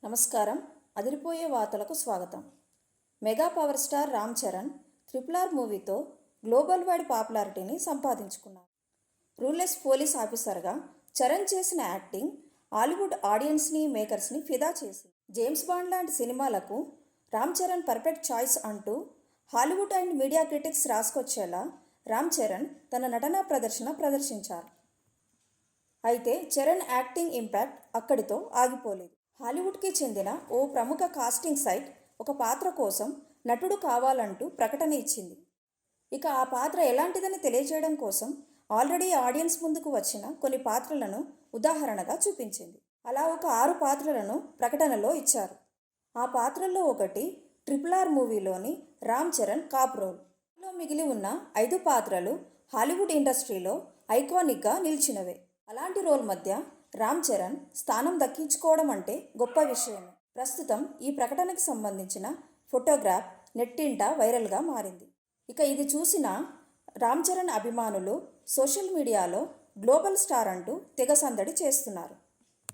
నమస్కారం. అదిరిపోయే వార్తలకు స్వాగతం. Mega power star Ram Charan RRR మూవీతో గ్లోబల్ వైడ్ పాపులారిటీని సంపాదించుకున్నారు. రూల్లెస్ పోలీస్ ఆఫీసర్గా చరణ్ చేసిన యాక్టింగ్ హాలీవుడ్ ఆడియన్స్ని, మేకర్స్ని ఫిదా చేసింది. జేమ్స్ బాండ్ లాంటి సినిమాలకు రామ్ చరణ్ పర్ఫెక్ట్ చాయిస్ అంటూ హాలీవుడ్ అండ్ మీడియా క్రిటిక్స్ రాసుకొచ్చేలా రామ్ చరణ్ తన నటనా ప్రదర్శించారు. అయితే చరణ్ యాక్టింగ్ ఇంపాక్ట్ అక్కడితో ఆగిపోలేదు. హాలీవుడ్కి చెందిన ఓ ప్రముఖ కాస్టింగ్ సైట్ ఒక పాత్ర కోసం నటుడు కావాలంటూ ప్రకటన ఇచ్చింది. ఇక ఆ పాత్ర ఎలాంటిదని తెలియజేయడం కోసం ఆల్రెడీ ఆడియన్స్ ముందుకు వచ్చిన కొన్ని పాత్రలను ఉదాహరణగా చూపించింది. అలా ఒక 6 పాత్రలను ప్రకటనలో ఇచ్చారు. ఆ పాత్రల్లో ఒకటి RRR మూవీలోని రామ్ చరణ్ కాప్ రోల్. మిగిలి ఉన్న 5 పాత్రలు హాలీవుడ్ ఇండస్ట్రీలో ఐకానిక్గా నిలిచినవే. అలాంటి రోల్ మధ్య రామ్ చరణ్ స్థానం దక్కించుకోవడం అంటే గొప్ప విషయమే. ప్రస్తుతం ఈ ప్రకటనకి సంబంధించిన ఫోటోగ్రాఫ్ నెట్టింట వైరల్గా మారింది. ఇక ఇది చూసిన రామ్ చరణ్ అభిమానులు సోషల్ మీడియాలో గ్లోబల్ స్టార్ అంటూ తెగ సందడి చేస్తున్నారు.